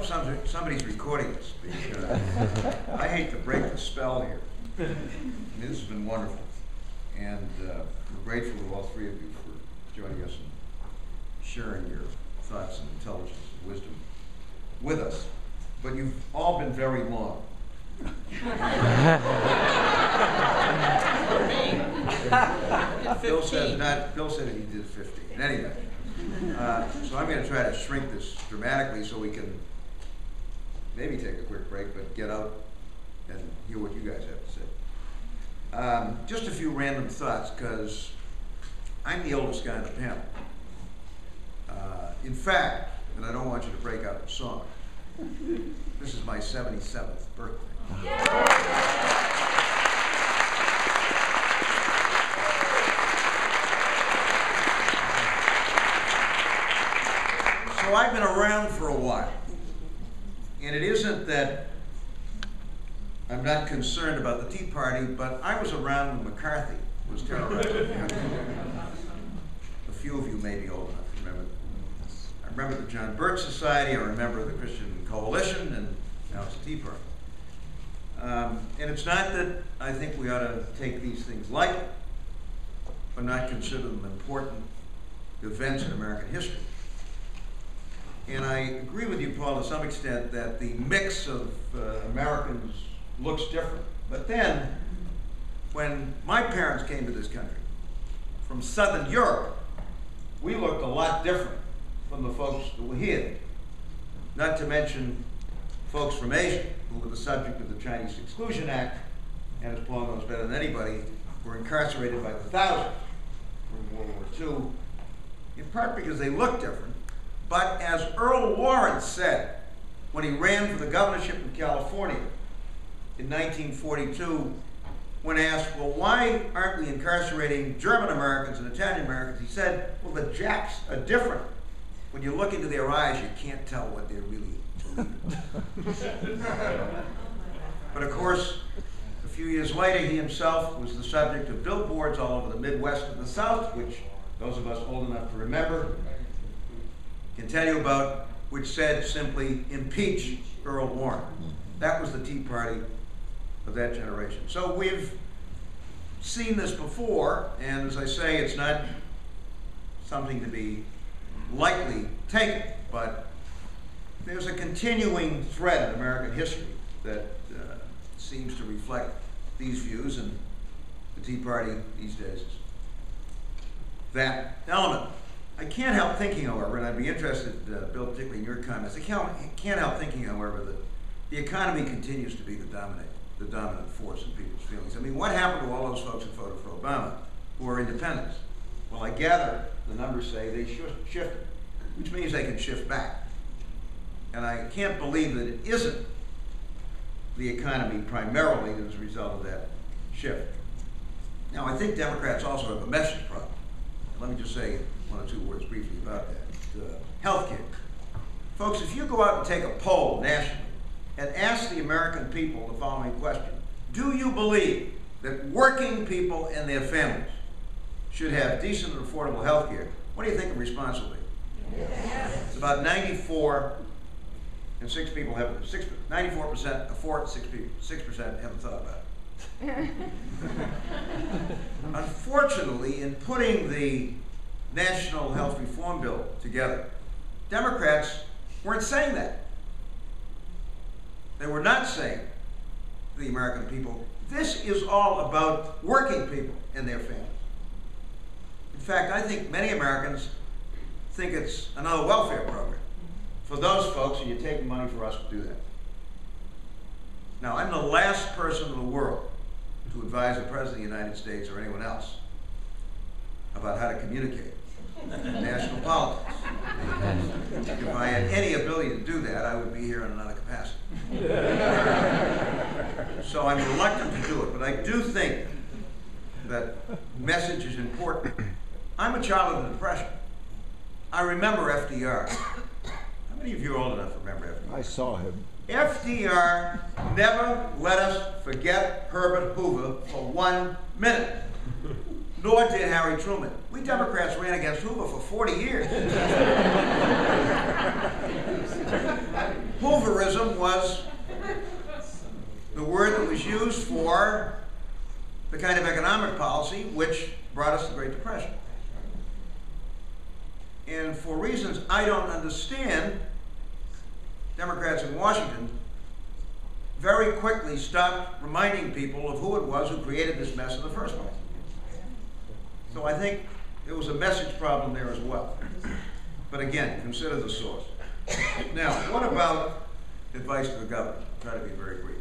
somebody's recording this, because I hate to break the spell here. I mean, this has been wonderful, and we're grateful to all three of you for joining us and sharing your thoughts and intelligence and wisdom with us. But you've all been very long. Bill said he did 15. Anyway, so I'm going to try to shrink this dramatically so we can maybe take a quick break, but get out and hear what you guys have to say. Just a few random thoughts, because I'm the oldest guy on the panel. In fact, and I don't want you to break out in song, this is my 77th birthday. So I've been around for a while, and it isn't that I'm not concerned about the Tea Party, but I was around when McCarthy was terrorizing. A few of you may be old enough to remember. I remember the John Birch Society, I remember the Christian Coalition, and now it's the Tea Party. And it's not that I think we ought to take these things lightly, but not consider them important events in American history. And I agree with you, Paul, to some extent that the mix of Americans looks different. But then, when my parents came to this country from Southern Europe, we looked a lot different from the folks that were here. Not to mention folks from Asia, who were the subject of the Chinese Exclusion Act, and as Paul knows better than anybody, were incarcerated by the thousands during World War II, in part because they looked different. But as Earl Warren said when he ran for the governorship of California in 1942, when asked, well, why aren't we incarcerating German Americans and Italian Americans? He said, well, the Japs are different. When you look into their eyes, you can't tell what they're really believing. But of course, a few years later, he himself was the subject of billboards all over the Midwest and the South, which those of us old enough to remember can tell you about, which said simply, impeach Earl Warren. That was the Tea Party of that generation. So we've seen this before, and as I say, it's not something to be lightly taken, but there's a continuing thread in American history that seems to reflect these views, and the Tea Party these days is that element. I can't help thinking, however, and I'd be interested, Bill, particularly in your comments, I can't help thinking, however, that the economy continues to be the dominant force in people's feelings. I mean, what happened to all those folks who voted for Obama, who are independents? Well, I gather the numbers say they shifted, which means they can shift back. And I can't believe that it isn't the economy primarily as a result of that shift. Now, I think Democrats also have a message problem. And let me just say one or two words briefly about that. Healthcare. Folks, if you go out and take a poll nationally and ask the American people the following question: do you believe that working people and their families should have decent and affordable health care? What do you think the response will be? Yes. It's about 94, and 94% afford, 6% haven't thought about it. Unfortunately, in putting the National Health Reform Bill together, Democrats weren't saying that. They were not saying to the American people, this is all about working people and their families. In fact, I think many Americans think it's another welfare program for those folks, and you're taking money for us to do that. Now, I'm the last person in the world to advise the President of the United States or anyone else about how to communicate in national politics. If I had any ability to do that, I would be here in another capacity. So I'm reluctant to do it, but I do think that message is important. I'm a child of the Depression. I remember FDR. How many of you are old enough to remember FDR? I saw him. FDR never let us forget Herbert Hoover for 1 minute. Nor did Harry Truman. We Democrats ran against Hoover for 40 years. Hoover was the word that was used for the kind of economic policy which brought us the Great Depression. And for reasons I don't understand, Democrats in Washington very quickly stopped reminding people of who it was who created this mess in the first place. So I think there was a message problem there as well. But again, consider the source. Now, what about advice to the governor? I'll try to be very brief.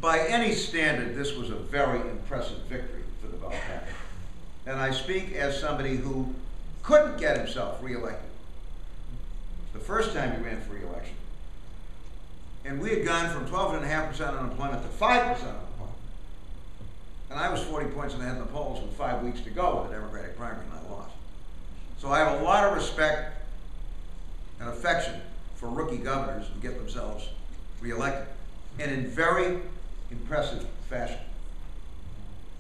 By any standard, this was a very impressive victory for the Bell package. And I speak as somebody who couldn't get himself reelected the first time he ran for reelection. And we had gone from 12.5% unemployment to 5% unemployment. And I was 40 points ahead in the polls with 5 weeks to go with the Democratic primary, and I lost. So I have a lot of respect and affection for rookie governors who get themselves reelected, and in very impressive fashion.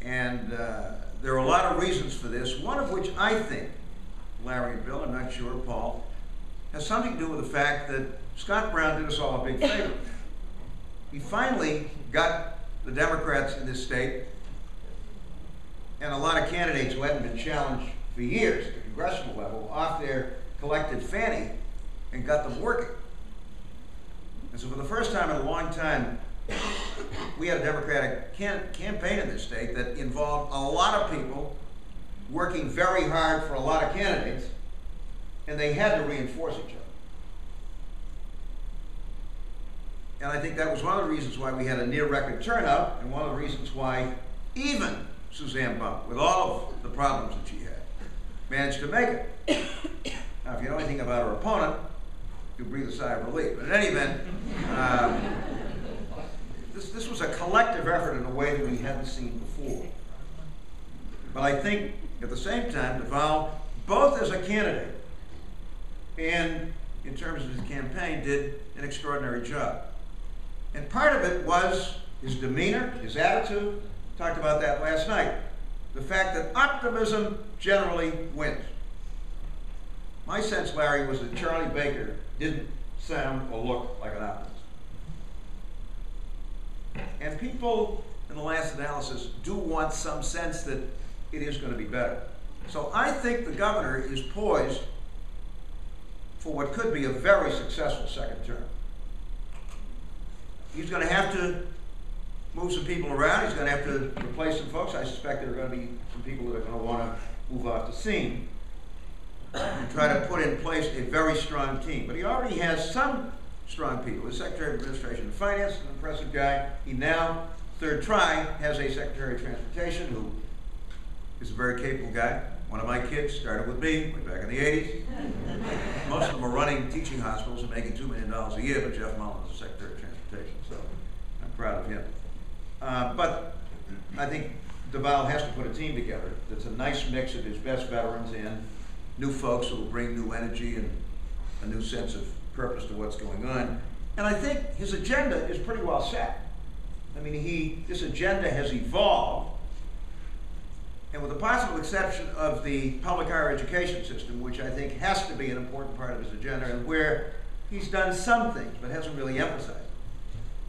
And there are a lot of reasons for this, one of which I think, Larry and Bill, I'm not sure, Paul, has something to do with the fact that Scott Brown did us all a big favor. He finally got the Democrats in this state, and a lot of candidates who hadn't been challenged for years at the congressional level, off their collective fanny and got them working. And so for the first time in a long time, we had a Democratic campaign in this state that involved a lot of people working very hard for a lot of candidates, and they had to reinforce each other. And I think that was one of the reasons why we had a near record turnout, and one of the reasons why even Suzanne Bump, with all of the problems that she had, managed to make it. Now, if you know anything about her opponent, you'll breathe a sigh of relief. But in any event, this was a collective effort in a way that we hadn't seen before. But I think, at the same time, Deval, both as a candidate and in terms of his campaign, did an extraordinary job. And part of it was his demeanor, his attitude. Talked about that last night. The fact that optimism generally wins. My sense, Larry, was that Charlie Baker didn't sound or look like an optimist. And people, in the last analysis, do want some sense that it is going to be better. So I think the governor is poised for what could be a very successful second term. He's going to have to move some people around. He's going to have to replace some folks. I suspect there are going to be some people that are going to want to move off the scene and try to put in place a very strong team. But he already has some strong people. His Secretary of Administration and Finance, an impressive guy. He now, third try, has a Secretary of Transportation who is a very capable guy. One of my kids started with me way back in the 80s. Most of them are running teaching hospitals and making $2 million a year, but Jeff Mullins is the Secretary of Transportation, so I'm proud of him. But I think Deval has to put a team together that's a nice mix of his best veterans and new folks who will bring new energy and a new sense of purpose to what's going on. And I think his agenda is pretty well set. I mean, this agenda has evolved, and with the possible exception of the public higher education system, which I think has to be an important part of his agenda, and where he's done some things but hasn't really emphasized it.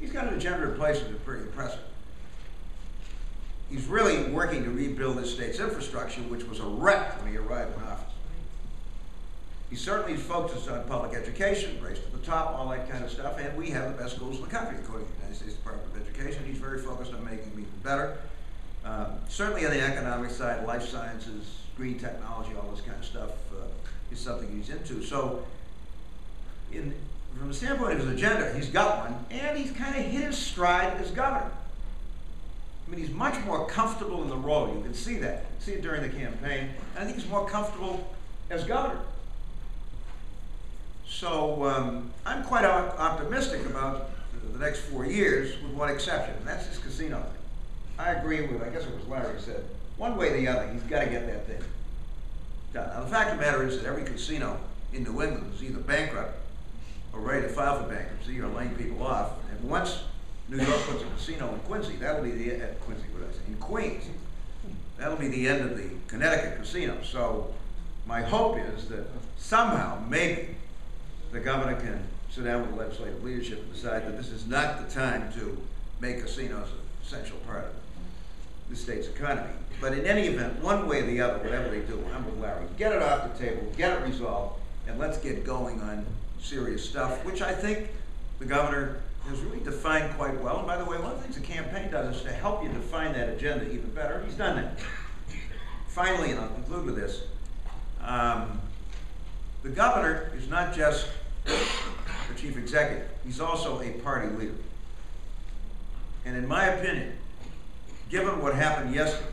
He's got an agenda in place that's pretty impressive. He's really working to rebuild this state's infrastructure, which was a wreck when he arrived in office. He certainly focused on public education, race to the top, all that kind of stuff, and we have the best schools in the country, according to the United States Department of Education. He's very focused on making them even better. Certainly on the economic side, life sciences, green technology, all this kind of stuff is something he's into. So from the standpoint of his agenda, he's got one, and he's kind of hit his stride as governor. I mean, he's much more comfortable in the role. You can see that. You can see it during the campaign. And I think he's more comfortable as governor. So I'm quite optimistic about the next 4 years, with one exception, and that's this casino thing. I agree with, I guess it was Larry said, one way or the other, he's got to get that thing done. Now, the fact of the matter is that every casino in New England is either bankrupt or ready to file for bankruptcy or laying people off. And once New York puts a casino in Quincy, that'll be the end, in Queens, that'll be the end of the Connecticut casino. So my hope is that somehow, maybe, the governor can sit down with the legislative leadership and decide that this is not the time to make casinos an essential part of the state's economy. But in any event, one way or the other, whatever they do, I'm with Larry. Get it off the table, get it resolved, and let's get going on serious stuff, which I think the governor has really defined quite well. And by the way, one of the things the campaign does is to help you define that agenda even better. He's done that. Finally, and I'll conclude with this, the governor is not just the chief executive, he's also a party leader. And in my opinion, given what happened yesterday,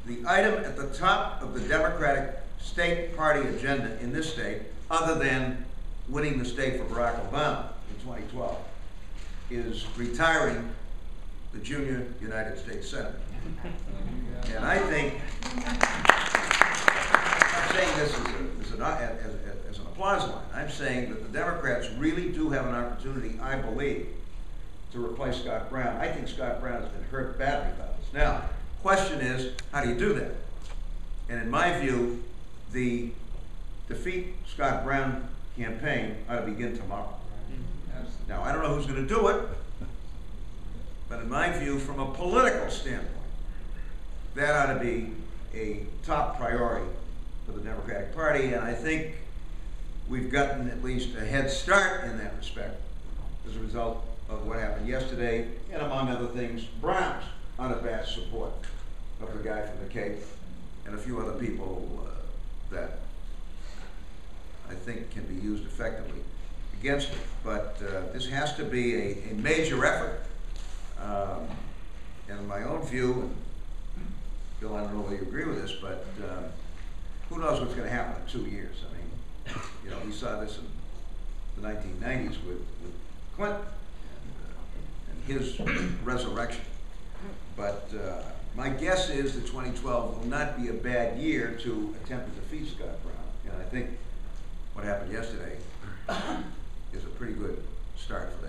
the item at the top of the Democratic state party agenda in this state, other than winning the state for Barack Obama in 2012, is retiring the junior United States Senator. And I think, I'm not saying this as an applause line, I'm saying that the Democrats really do have an opportunity, I believe, to replace Scott Brown. I think Scott Brown has been hurt badly by this. Now, question is, how do you do that? And in my view, the Defeat Scott Brown campaign ought to begin tomorrow. Now, I don't know who's going to do it, but in my view, from a political standpoint, that ought to be a top priority for the Democratic Party, and I think we've gotten at least a head start in that respect as a result of what happened yesterday, and among other things, Brown's unabashed support of the guy from the Cape and a few other people that I think can be used effectively against it. But this has to be a major effort. And in my own view, and Bill, I don't know whether you agree with this, but who knows what's going to happen in 2 years? I mean, you know, we saw this in the 1990s with Clinton and his resurrection. But my guess is that 2012 will not be a bad year to attempt to defeat Scott Brown. And I think what happened yesterday is a pretty good start for